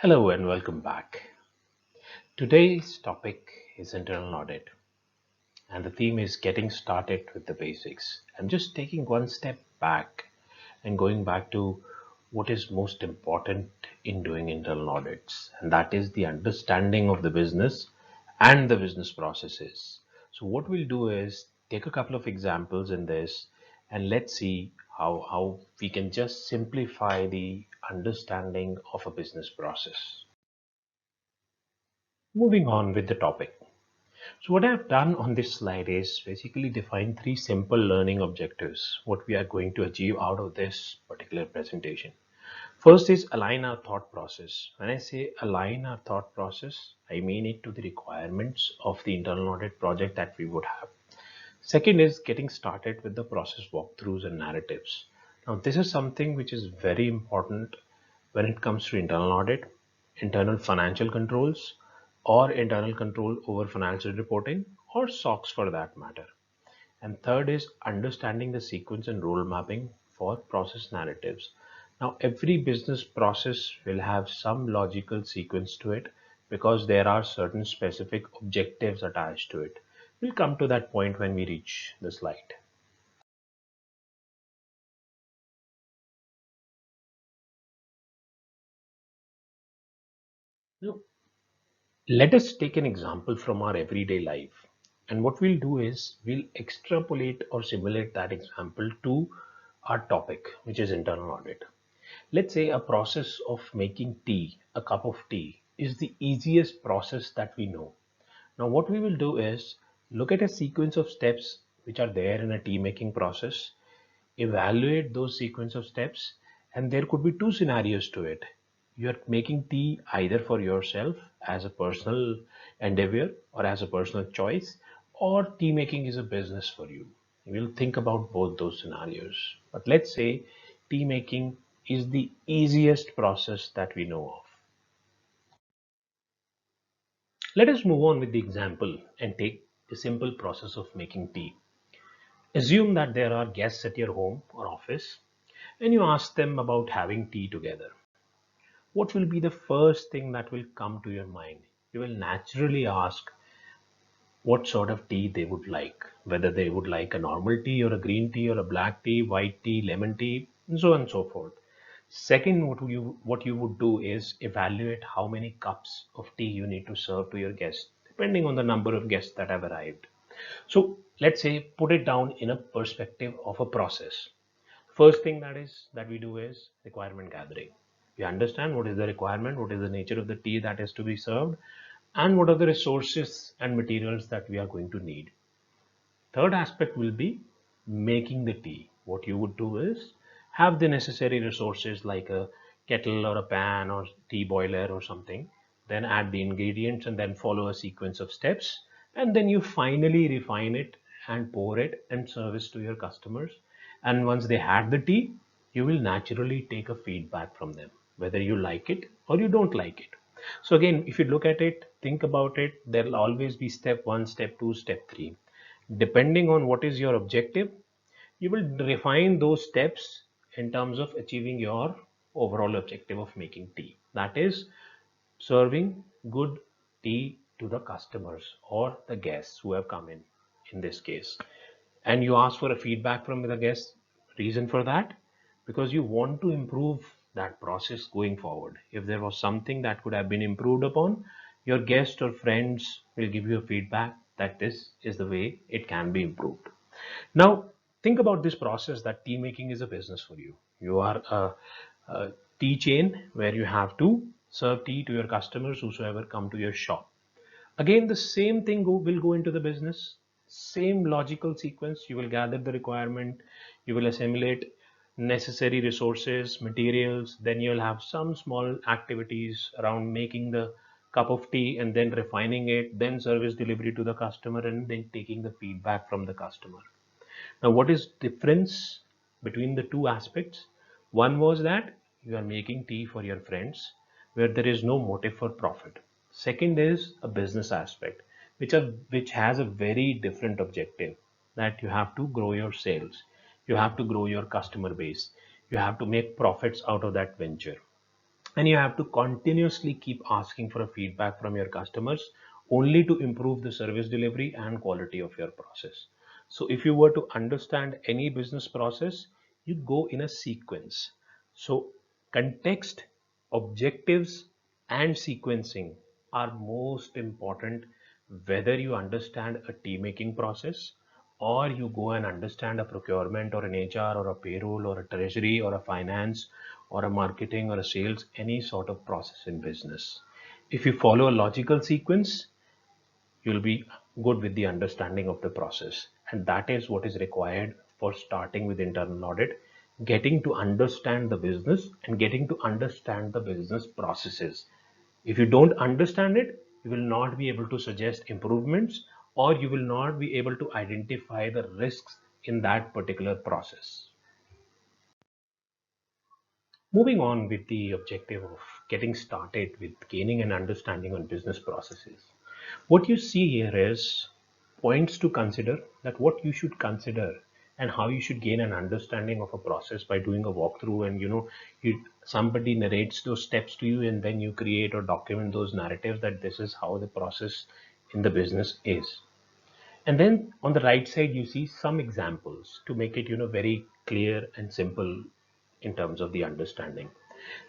Hello and welcome back. Today's topic is internal audit, and the theme is getting started with the basics. I'm just taking one step back and going back to what is most important in doing internal audits, and that is the understanding of the business and the business processes. So, what we'll do is take a couple of examples in this, and let's see how we can just simplify the understanding of a business process. Moving on with the topic. So what I've done on this slide is basically define three simple learning objectives, what we are going to achieve out of this particular presentation. First is align our thought process. When I say align our thought process, I mean it to the requirements of the internal audit project that we would have. Second is getting started with the process walkthroughs and narratives. Now, this is something which is very important when it comes to internal audit, internal financial controls, or internal control over financial reporting, or SOX for that matter. And third is understanding the sequence and role mapping for process narratives. Now, every business process will have some logical sequence to it because there are certain specific objectives attached to it. We'll come to that point when we reach the slide. Now, let us take an example from our everyday life. And what we'll do is we'll extrapolate or simulate that example to our topic, which is internal audit. Let's say a process of making tea, a cup of tea, is the easiest process that we know. Now, what we will do is look at a sequence of steps which are there in a tea making process, evaluate those sequence of steps, and there could be two scenarios to it. You're making tea either for yourself as a personal endeavor or as a personal choice, or tea making is a business for you. You will think about both those scenarios. But let's say tea making is the easiest process that we know of. Let us move on with the example and take the simple process of making tea. Assume that there are guests at your home or office and you ask them about having tea together. What will be the first thing that will come to your mind? You will naturally ask what sort of tea they would like, whether they would like a normal tea or a green tea or a black tea, white tea, lemon tea, and so on and so forth. Second, what you would do is evaluate how many cups of tea you need to serve to your guests, depending on the number of guests that have arrived. So let's say put it down in a perspective of a process. First thing that we do is requirement gathering. We understand what is the requirement, what is the nature of the tea that is to be served, and what are the resources and materials that we are going to need. Third aspect will be making the tea. What you would do is have the necessary resources like a kettle or a pan or tea boiler or something, then add the ingredients and then follow a sequence of steps, and then you finally refine it and pour it and service to your customers. And once they had the tea, you will naturally take a feedback from them, whether you like it or you don't like it. So again, if you look at it, think about it, there'll always be step one, step two, step three. Depending on what is your objective, you will refine those steps in terms of achieving your overall objective of making tea. That is serving good tea to the customers or the guests who have come in this case. And you ask for a feedback from the guests. Reason for that? Because you want to improve that process going forward. If there was something that could have been improved upon, your guests or friends will give you a feedback that this is the way it can be improved. Now, think about this process that tea making is a business for you. You are a tea chain where you have to serve tea to your customers whosoever come to your shop. Again, the same thing will go into the business, same logical sequence. You will gather the requirement, you will assimilate necessary resources, materials, then you'll have some small activities around making the cup of tea and then refining it, then service delivery to the customer, and then taking the feedback from the customer. Now, what is difference between the two aspects? One was that you are making tea for your friends where there is no motive for profit. Second is a business aspect, which has a very different objective, that you have to grow your sales, you have to grow your customer base, you have to make profits out of that venture. and you have to continuously keep asking for a feedback from your customers only to improve the service delivery and quality of your process. So if you were to understand any business process, you go in a sequence. So context, objectives, and sequencing are most important, whether you understand a tea making process or you go and understand a procurement or an HR or a payroll or a treasury or a finance or a marketing or a sales, any sort of process in business. If you follow a logical sequence, you'll be good with the understanding of the process. And that is what is required for starting with internal audit, getting to understand the business and getting to understand the business processes. If you don't understand it, you will not be able to suggest improvements, or you will not be able to identify the risks in that particular process. Moving on with the objective of getting started with gaining an understanding on business processes. What you see here is points to consider, that what you should consider and how you should gain an understanding of a process by doing a walkthrough, and somebody narrates those steps to you, and then you create or document those narratives that this is how the process in the business is. And then on the right side, you see some examples to make it, very clear and simple in terms of the understanding.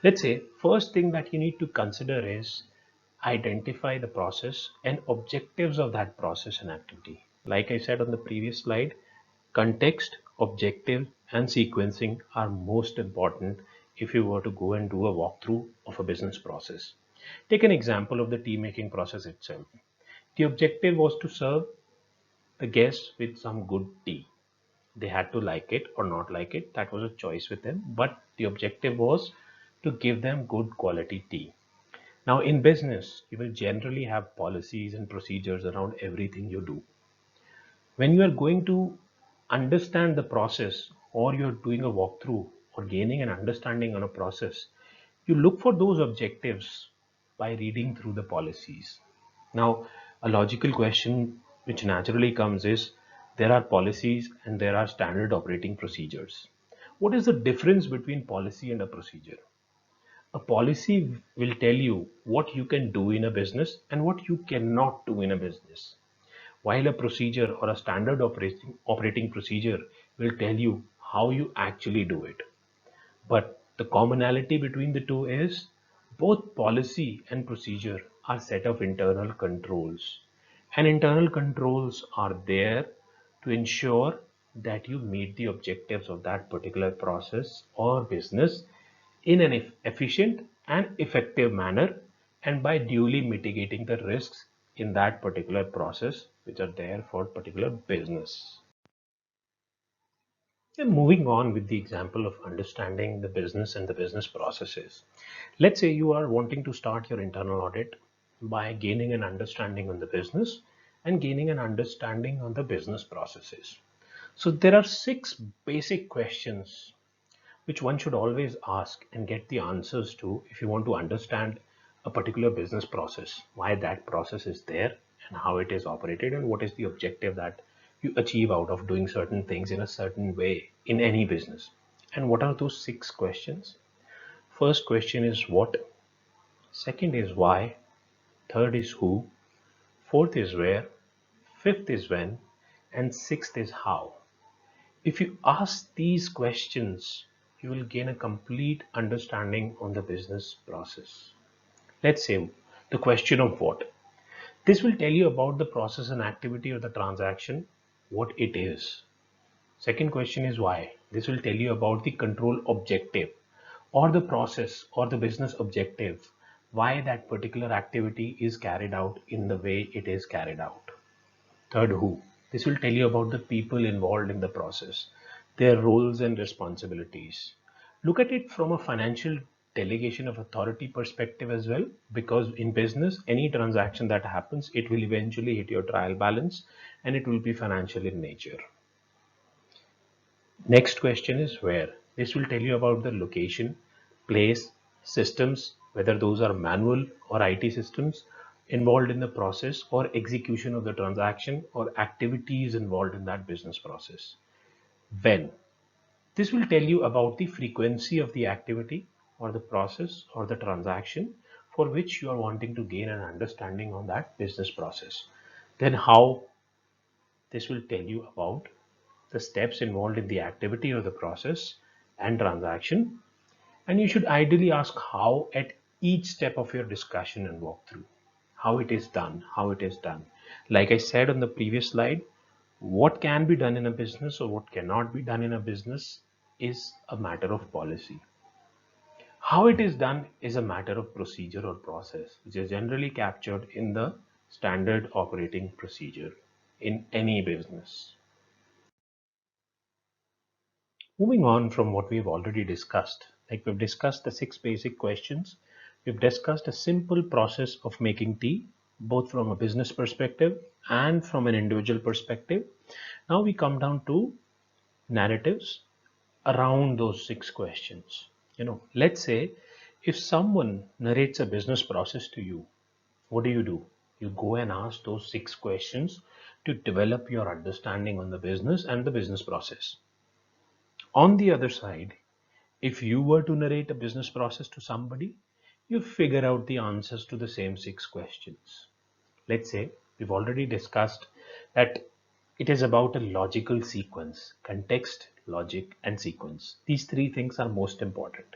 Let's say first thing that you need to consider is identify the process and objectives of that process and activity. Like I said on the previous slide, context, objective, and sequencing are most important if you were to go and do a walkthrough of a business process. Take an example of the tea making process itself. The objective was to serve the guests with some good tea. They had to like it or not like it. That was a choice with them. But the objective was to give them good quality tea. Now, in business, you will generally have policies and procedures around everything you do. When you are going to understand the process, or you're doing a walkthrough or gaining an understanding on a process, you look for those objectives by reading through the policies. Now, a logical question which naturally comes is, there are policies and there are standard operating procedures. What is the difference between policy and a procedure? A policy will tell you what you can do in a business and what you cannot do in a business, while a procedure or a standard operating procedure will tell you how you actually do it. But the commonality between the two is both policy and procedure are set of internal controls. And internal controls are there to ensure that you meet the objectives of that particular process or business in an efficient and effective manner, and by duly mitigating the risks in that particular process which are there for particular business. And moving on with the example of understanding the business and the business processes. Let's say you are wanting to start your internal audit by gaining an understanding on the business and gaining an understanding on the business processes. So there are 6 basic questions which one should always ask and get the answers to if you want to understand a particular business process, why that process is there and how it is operated, and what is the objective that you achieve out of doing certain things in a certain way in any business. And what are those 6 questions? First question is what, second is why, third is who, fourth is where, fifth is when, and sixth is how. If you ask these questions, you will gain a complete understanding on the business process. Let's say the question of what. This will tell you about the process and activity of the transaction, what it is. Second question is why. This will tell you about the control objective or the process or the business objective, why that particular activity is carried out in the way it is carried out. Third, who. This will tell you about the people involved in the process, their roles and responsibilities. Look at it from a financial delegation of authority perspective as well, because in business, any transaction that happens, it will eventually hit your trial balance and it will be financial in nature. Next question is where. This will tell you about the location, place, systems, whether those are manual or IT systems involved in the process or execution of the transaction or activities involved in that business process. When. This will tell you about the frequency of the activity or the process or the transaction for which you are wanting to gain an understanding on that business process. Then how this will tell you about the steps involved in the activity or the process and transaction, and you should ideally ask how at each step of your discussion and walkthrough, how it is done, how it is done. Like I said on the previous slide, what can be done in a business or what cannot be done in a business is a matter of policy. How it is done is a matter of procedure or process, which is generally captured in the standard operating procedure in any business. Moving on from what we've already discussed, like we've discussed the 6 basic questions, we've discussed a simple process of making tea, both from a business perspective and from an individual perspective. Now we come down to narratives around those 6 questions. Let's say if someone narrates a business process to you, what do? You go and ask those 6 questions to develop your understanding on the business and the business process. On the other side, if you were to narrate a business process to somebody, you figure out the answers to the same 6 questions. Let's say we've already discussed that it is about a logical sequence: context, logic, and sequence. These 3 things are most important.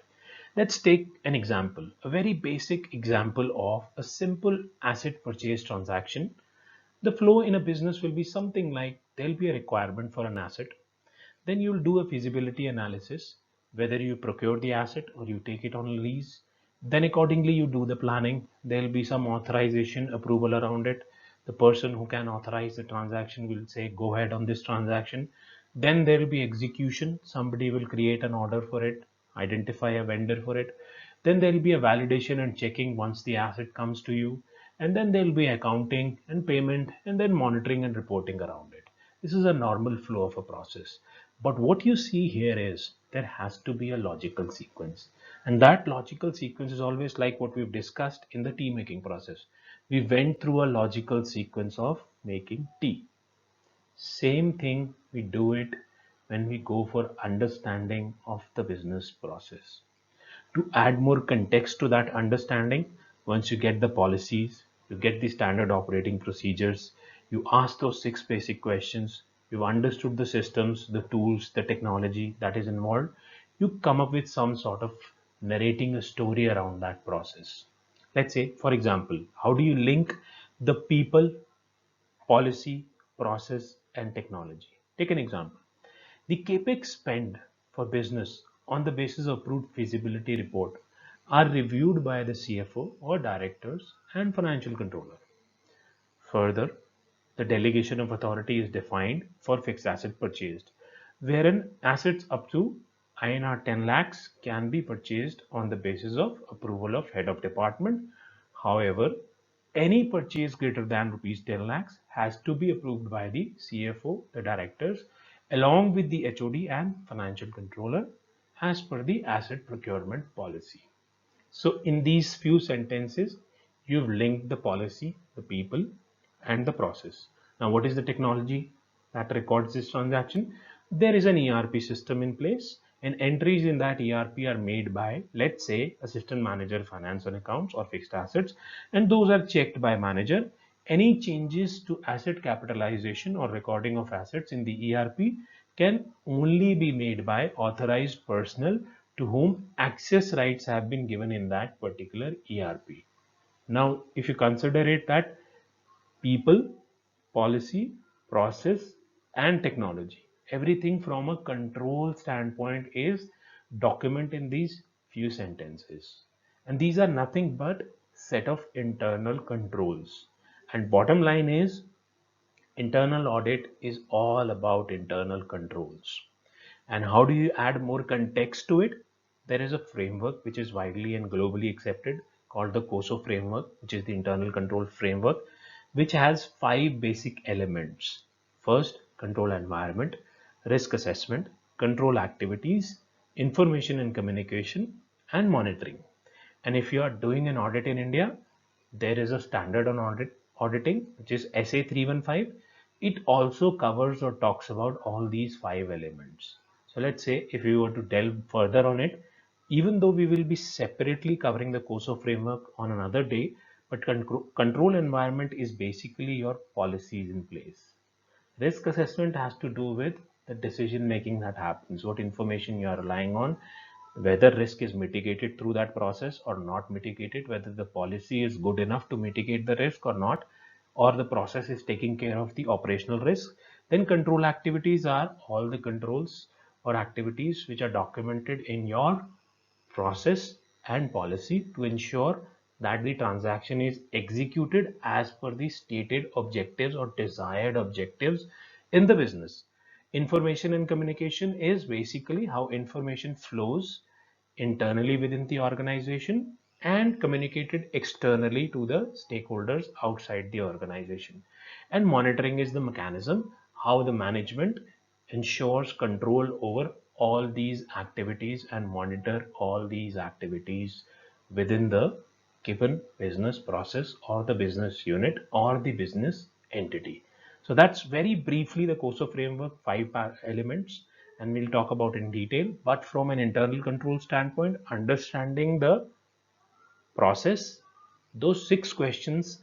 Let's take an example, a very basic example of a simple asset purchase transaction. The flow in a business will be something like there'll be a requirement for an asset. Then you'll do a feasibility analysis, whether you procure the asset or you take it on lease. Then accordingly you do the planning. There'll be some authorization approval around it. The person who can authorize the transaction will say go ahead on this transaction. Then there will be execution. Somebody will create an order for it, identify a vendor for it. Then there will be a validation and checking once the asset comes to you. And then there will be accounting and payment and then monitoring and reporting around it. This is a normal flow of a process. But what you see here is there has to be a logical sequence. And that logical sequence is always like what we've discussed in the tea making process. We went through a logical sequence of making tea. Same thing we do it when we go for understanding of the business process. To add more context to that understanding, once you get the policies, you get the standard operating procedures, you ask those 6 basic questions, you've understood the systems, the tools, the technology that is involved, you come up with some sort of narrating a story around that process. Let's say, for example, how do you link the people, policy, process, and technology? Take an example. The capex spend for business on the basis of approved feasibility report are reviewed by the CFO or directors and financial controller. Further, the delegation of authority is defined for fixed asset purchased, wherein assets up to INR 10 lakhs can be purchased on the basis of approval of head of department. However, any purchase greater than rupees 10 lakhs has to be approved by the CFO, the directors, along with the HOD and financial controller as per the asset procurement policy. So in these few sentences, you've linked the policy, the people, and the process. Now, what is the technology that records this transaction? There is an ERP system in place, and entries in that ERP are made by, let's say, assistant manager, finance and accounts or fixed assets, and those are checked by manager. Any changes to asset capitalization or recording of assets in the ERP can only be made by authorized personnel to whom access rights have been given in that particular ERP. Now, if you consider it that people, policy, process, and technology, everything from a control standpoint is documented in these few sentences. And these are nothing but set of internal controls. And bottom line is internal audit is all about internal controls. And how do you add more context to it? There is a framework which is widely and globally accepted called the COSO framework, which is the internal control framework, which has 5 basic elements. First, control environment, risk assessment, control activities, information and communication, and monitoring. And if you are doing an audit in India, there is a standard on auditing, which is SA 315. It also covers or talks about all these 5 elements. So let's say if you were to delve further on it, Even though we will be separately covering the COSO framework on another day, but control environment is basically your policies in place. Risk assessment has to do with the decision making that happens, what information you are relying on, whether risk is mitigated through that process or not mitigated, whether the policy is good enough to mitigate the risk or not, or the process is taking care of the operational risk. Then control activities are all the controls or activities which are documented in your process and policy to ensure that the transaction is executed as per the stated objectives or desired objectives in the business. Information and communication is basically how information flows internally within the organization and communicated externally to the stakeholders outside the organization. And monitoring is the mechanism how the management ensures control over all these activities and monitor all these activities within the given business process or the business unit or the business entity. So that's very briefly the COSO framework, five elements, and we'll talk about in detail. But from an internal control standpoint, understanding the process, those six questions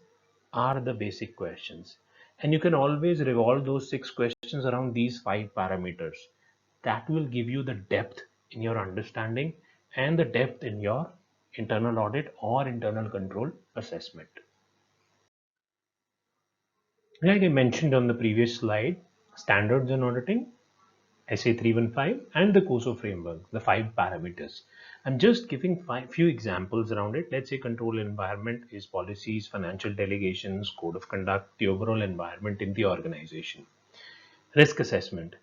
are the basic questions. And you can always revolve those six questions around these five parameters. That will give you the depth in your understanding and the depth in your internal audit or internal control assessment. Like I mentioned on the previous slide, standards in auditing, SA 315 and the COSO framework, the five parameters. I'm just giving few examples around it. Let's say control environment is policies, financial delegations, code of conduct, the overall environment in the organization. Risk assessment,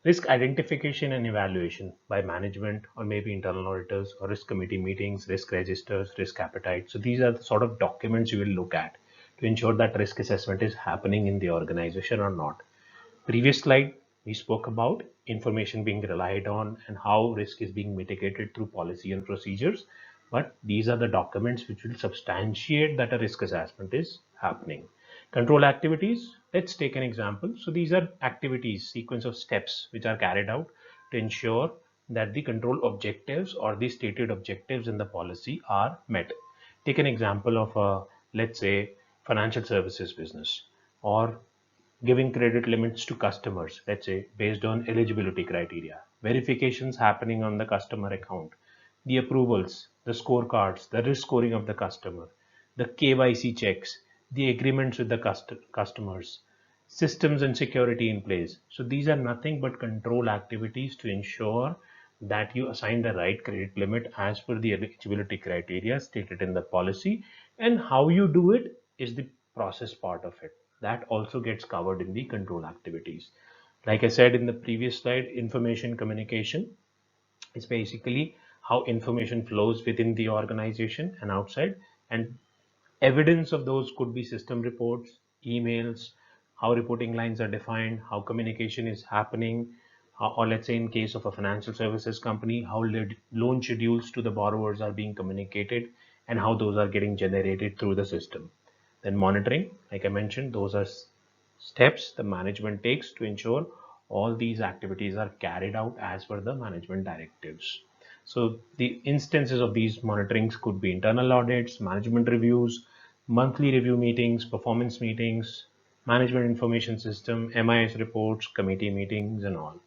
risk identification and evaluation by management or maybe internal auditors or risk committee meetings, risk registers, risk appetite. So these are the sort of documents you will look at to ensure that risk assessment is happening in the organization or not. Previous slide, we spoke about information being relied on and how risk is being mitigated through policy and procedures. But these are the documents which will substantiate that a risk assessment is happening. Control activities, let's take an example. So these are activities, sequence of steps which are carried out to ensure that the control objectives or the stated objectives in the policy are met. Take an example of a, let's say, financial services business or giving credit limits to customers, let's say based on eligibility criteria, verifications happening on the customer account, the approvals, the scorecards, the risk scoring of the customer, the KYC checks, the agreements with the customers, systems and security in place. So these are nothing but control activities to ensure that you assign the right credit limit as per the eligibility criteria stated in the policy, and how you do it is the process part of it. That also gets covered in the control activities. Like I said in the previous slide, information communication is basically how information flows within the organization and outside, and evidence of those could be system reports, emails, how reporting lines are defined, how communication is happening, or let's say in case of a financial services company, how loan schedules to the borrowers are being communicated and how those are getting generated through the system. Then monitoring, like I mentioned, those are steps the management takes to ensure all these activities are carried out as per the management directives. So the instances of these monitorings could be internal audits, management reviews, monthly review meetings, performance meetings, management information system, MIS reports, committee meetings and all.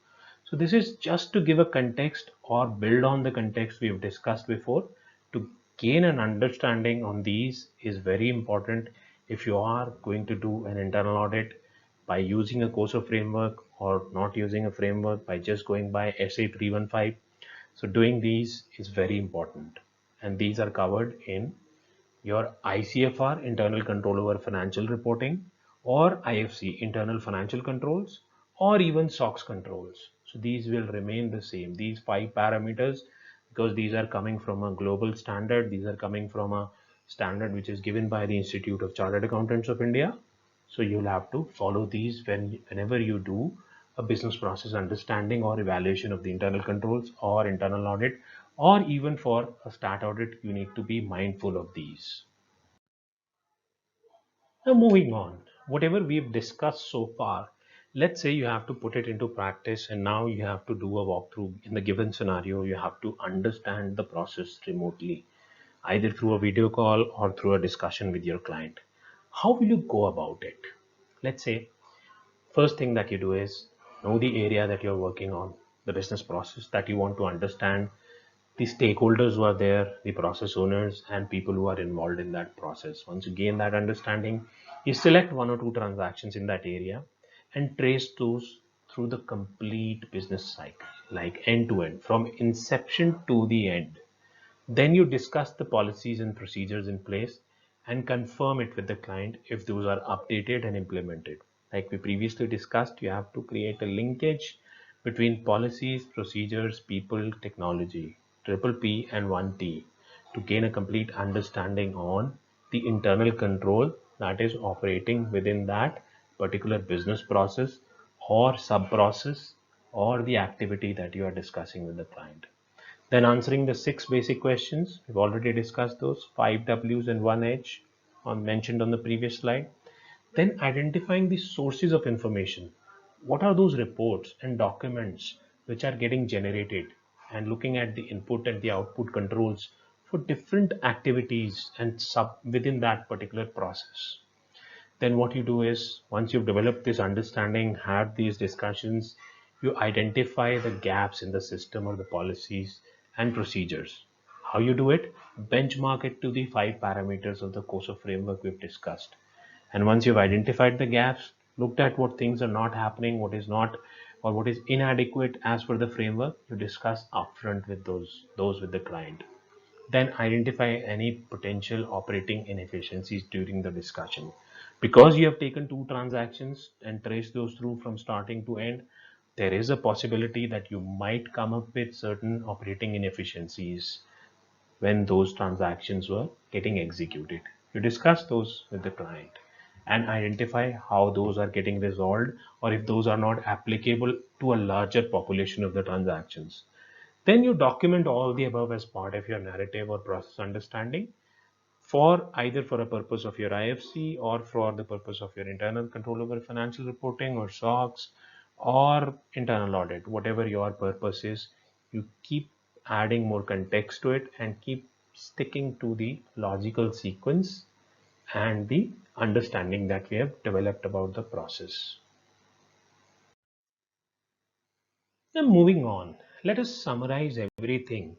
So this is just to give a context or build on the context we've discussed before. To gain an understanding on these is very important if you are going to do an internal audit by using a COSO framework or not using a framework by just going by SA 315. So doing these is very important, and these are covered in your ICFR, internal control over financial reporting, or IFC, internal financial controls, or even SOX controls. So these will remain the same, these five parameters, because these are coming from a global standard. These are coming from a standard which is given by the Institute of Chartered Accountants of India. So you'll have to follow these whenever you do a business process understanding or evaluation of the internal controls or internal audit, or even for a stat audit, you need to be mindful of these. Now moving on, whatever we've discussed so far Let's say you have to put it into practice and now you have to do a walkthrough. In the given scenario, you have to understand the process remotely, either through a video call or through a discussion with your client. How will you go about it? Let's say first thing that you do is know the area that you're working on, the business process that you want to understand, the stakeholders who are there, the process owners, and people who are involved in that process. Once you gain that understanding, you select one or two transactions in that area and trace those through the complete business cycle, like end to end, from inception to the end. Then you discuss the policies and procedures in place and confirm it with the client if those are updated and implemented. Like we previously discussed, you have to create a linkage between policies, procedures, people, technology, triple P and 1T to gain a complete understanding on the internal control that is operating within that particular business process or sub process or the activity that you are discussing with the client. Then answering the six basic questions, we've already discussed those, five W's and one H mentioned on the previous slide. Then identifying the sources of information. What are those reports and documents which are getting generated, and looking at the input and the output controls for different activities and sub within that particular process. Then what you do is, once you've developed this understanding, had these discussions, you identify the gaps in the system or the policies and procedures. How you do it? Benchmark it to the five parameters of the COSO framework we've discussed. And once you've identified the gaps, looked at what things are not happening, what is not, or what is inadequate as per the framework, you discuss upfront with those with the client. Then identify any potential operating inefficiencies during the discussion. Because you have taken two transactions and traced those through from starting to end, there is a possibility that you might come up with certain operating inefficiencies when those transactions were getting executed. You discuss those with the client and identify how those are getting resolved, or if those are not applicable to a larger population of the transactions. Then you document all the above as part of your narrative or process understanding, for either for a purpose of your IFC or for the purpose of your internal control over financial reporting or SOX or internal audit, whatever your purpose is. You keep adding more context to it and keep sticking to the logical sequence and the understanding that we have developed about the process. Now, moving on, let us summarize everything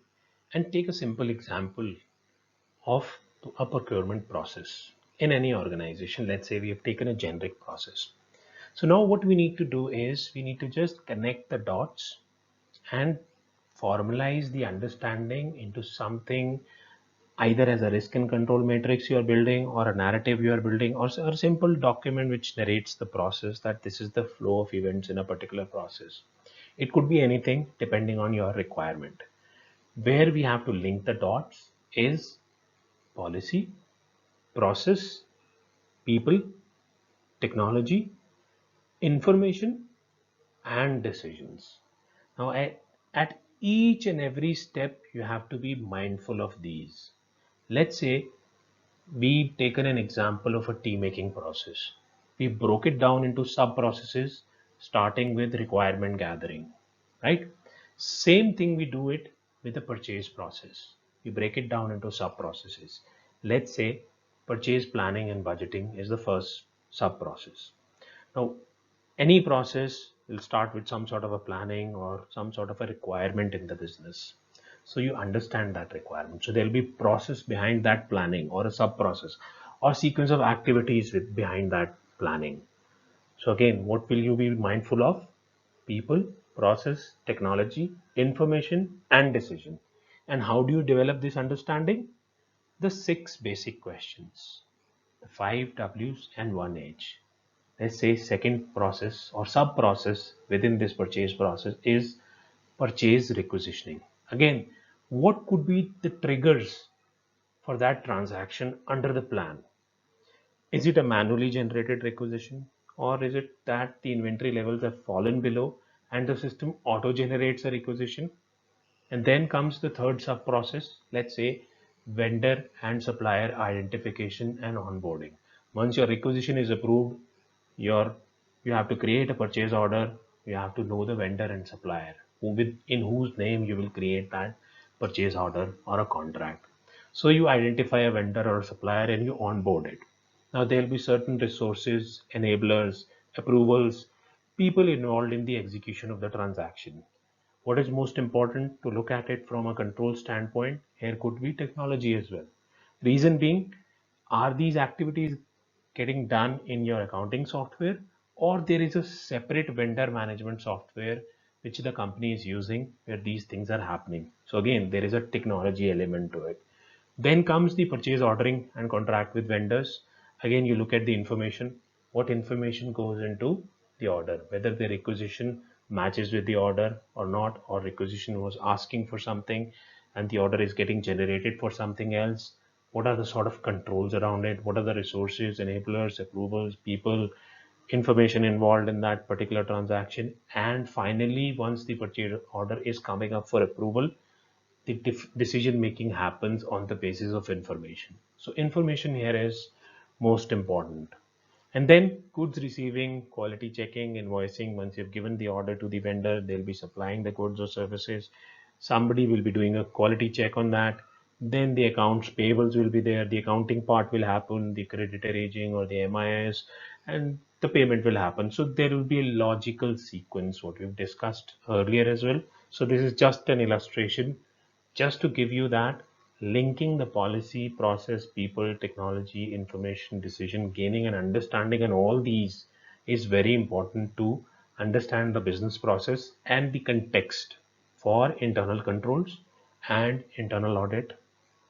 and take a simple example of a procurement process in any organization. Let's say we have taken a generic process. So now what we need to do is we need to just connect the dots and formalize the understanding into something, either as a risk and control matrix you are building, or a narrative you are building, or a simple document which narrates the process, that this is the flow of events in a particular process. It could be anything depending on your requirement. Where we have to link the dots is policy, process, people, technology, information, and decisions. Now, at each and every step, you have to be mindful of these. Let's say we've taken an example of a tea making process. We broke it down into sub processes, starting with requirement gathering, right? Same thing we do it with the purchase process. We break it down into sub processes. Let's say purchase planning and budgeting is the first sub process. Now, any process will start with some sort of a planning or some sort of a requirement in the business. So you understand that requirement. So there'll be process behind that planning, or a sub process, or sequence of activities behind that planning. So again, what will you be mindful of? People, process, technology, information, and decision. And how do you develop this understanding? The six basic questions, the five W's and one H. Let's say second process or sub process within this purchase process is purchase requisitioning. Again, what could be the triggers for that transaction under the plan? Is it a manually generated requisition, or is it that the inventory levels have fallen below and the system auto generates a requisition? And then comes the third sub process, let's say vendor and supplier identification and onboarding. Once your requisition is approved, your You have to create a purchase order. You have to know the vendor and supplier in whose name you will create that purchase order or a contract. So you identify a vendor or a supplier and you onboard it. Now there will be certain resources, enablers, approvals, people involved in the execution of the transaction. What is most important to look at it from a control standpoint? Here could be technology as well. Reason being, are these activities getting done in your accounting software, or there is a separate vendor management software which the company is using where these things are happening? So again, there is a technology element to it. Then comes the purchase ordering and contract with vendors. Again, you look at the information. What information goes into the order, whether the requisition matches with the order or not, or requisition was asking for something and the order is getting generated for something else. What are the sort of controls around it? What are the resources, enablers, approvals, people, information involved in that particular transaction? And finally, once the purchase order is coming up for approval, the decision making happens on the basis of information. So information here is most important. And then goods receiving, quality checking, invoicing. Once you've given the order to the vendor, they'll be supplying the goods or services. Somebody will be doing a quality check on that. Then the accounts payables will be there. The accounting part will happen, the creditor aging or the MIS, and the payment will happen. So there will be a logical sequence, what we've discussed earlier as well. So this is just an illustration just to give you that linking the policy, process, people, technology, information, decision, gaining an understanding, and all these is very important to understand the business process and the context for internal controls and internal audit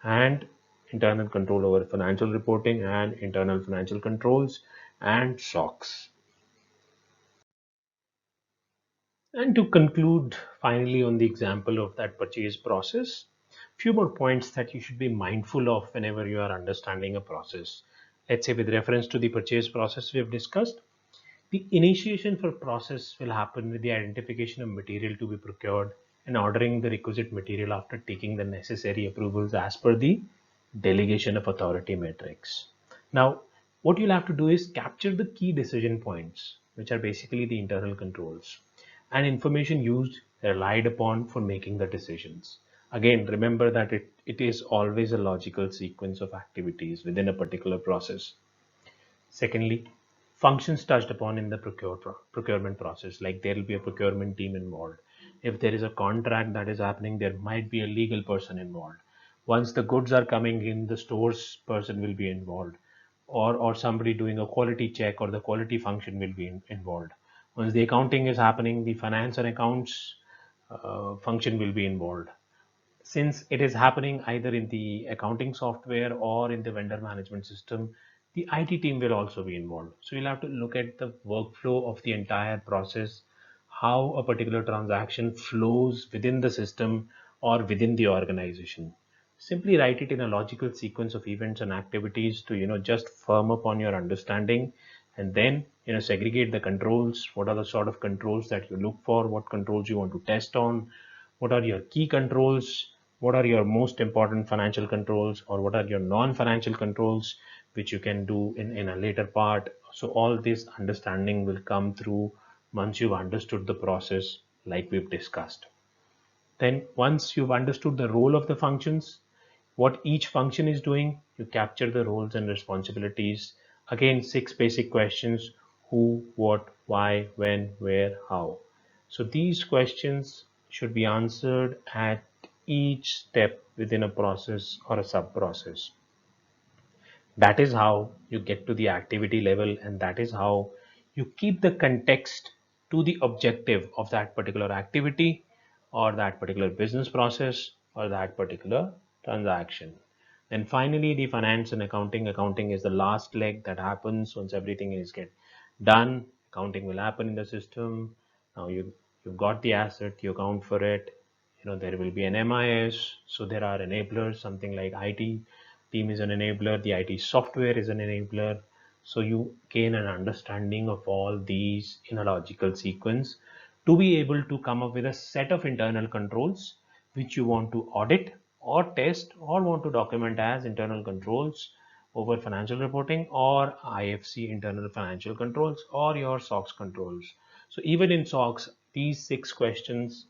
and internal control over financial reporting and internal financial controls and SOX. And to conclude finally on the example of that purchase process, few more points that you should be mindful of whenever you are understanding a process. Let's say with reference to the purchase process we have discussed, the initiation for process will happen with the identification of material to be procured and ordering the requisite material after taking the necessary approvals as per the delegation of authority matrix. Now, what you'll have to do is capture the key decision points, which are basically the internal controls and information used relied upon for making the decisions. Again, remember that it is always a logical sequence of activities within a particular process. Secondly, functions touched upon in the procurement process, like there will be a procurement team involved. If there is a contract that is happening, there might be a legal person involved. Once the goods are coming in, the stores person will be involved, or somebody doing a quality check or the quality function will be involved. Once the accounting is happening, the finance and accounts function will be involved. Since it is happening either in the accounting software or in the vendor management system, the IT team will also be involved. So you'll have to look at the workflow of the entire process, how a particular transaction flows within the system or within the organization. Simply write it in a logical sequence of events and activities to just firm up on your understanding, and then segregate the controls. What are the sort of controls that you look for? What controls you want to test on? What are your key controls? What are your most important financial controls, or what are your non-financial controls which you can do in a later part? So all this understanding will come through once you've understood the process like we've discussed. Then once you've understood the role of the functions, what each function is doing, you capture the roles and responsibilities. Again, 6 basic questions: who, what, why, when, where, how. So these questions should be answered at each step within a process or a sub process. That is how you get to the activity level, and that is how you keep the context to the objective of that particular activity or that particular business process or that particular transaction. Then finally, the finance and accounting. Accounting is the last leg that happens once everything is get done. Accounting will happen in the system. Now you've got the asset, you account for it. There will be an MIS. So there are enablers, something like IT team is an enabler, the IT software is an enabler. So you gain an understanding of all these in a logical sequence to be able to come up with a set of internal controls which you want to audit or test or want to document as internal controls over financial reporting, or IFC, internal financial controls, or your SOX controls. So even in SOX, these 6 questions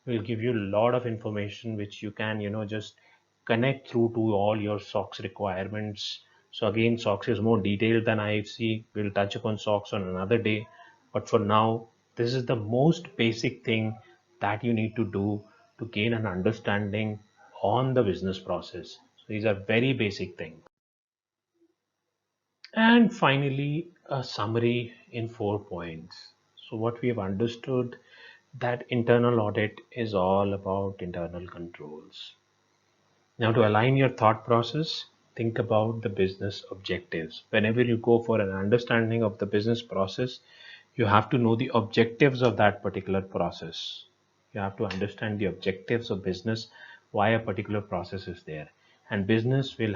will give you a lot of information which you can, just connect through to all your SOX requirements. So again, SOX is more detailed than IFC. We'll touch upon SOX on another day. But for now, this is the most basic thing that you need to do to gain an understanding on the business process. So these are very basic things. And finally, a summary in 4 points. So what we have understood, that internal audit is all about internal controls. Now, to align your thought process, think about the business objectives. Whenever you go for an understanding of the business process, you have to know the objectives of that particular process. You have to understand the objectives of business, why a particular process is there. And business will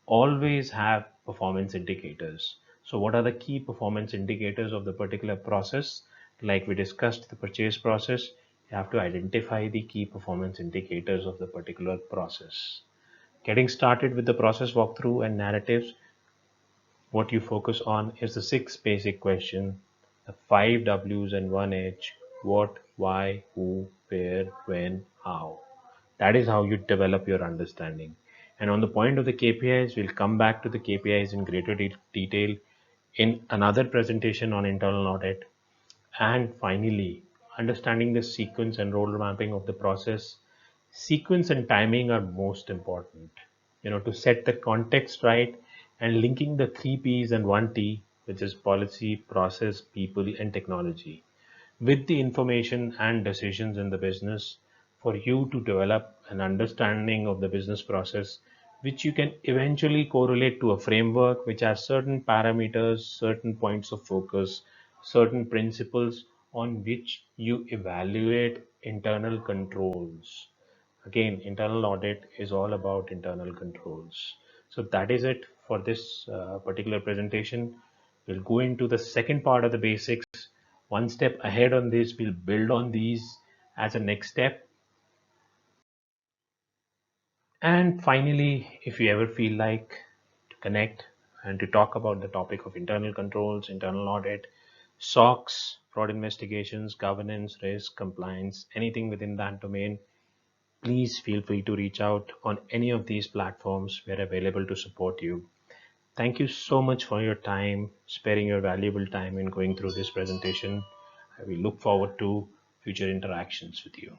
always have performance indicators. So what are the key performance indicators of the particular process? Like we discussed the purchase process, you have to identify the key performance indicators of the particular process. Getting started with the process walkthrough and narratives, what you focus on is the 6 basic questions, the 5 W's and 1 H: what, why, who, where, when, how. That is how you develop your understanding. And on the point of the KPIs, we'll come back to the KPIs in greater detail in another presentation on internal audit. And finally, understanding the sequence and role mapping of the process. Sequence and timing are most important, to set the context right, and linking the 3 P's and 1 T, which is policy, process, people, and technology, with the information and decisions in the business, for you to develop an understanding of the business process, which you can eventually correlate to a framework which has certain parameters, certain points of focus, certain principles on which you evaluate internal controls. Again, internal audit is all about internal controls. So that is it for this particular presentation. We'll go into the second part of the basics. One step ahead on this, we'll build on these as a next step. And finally, if you ever feel like to connect and to talk about the topic of internal controls, internal audit, SOX, fraud investigations, governance, risk, compliance, anything within that domain, please feel free to reach out on any of these platforms. We're available to support you. Thank you so much for your time, sparing your valuable time in going through this presentation. We look forward to future interactions with you.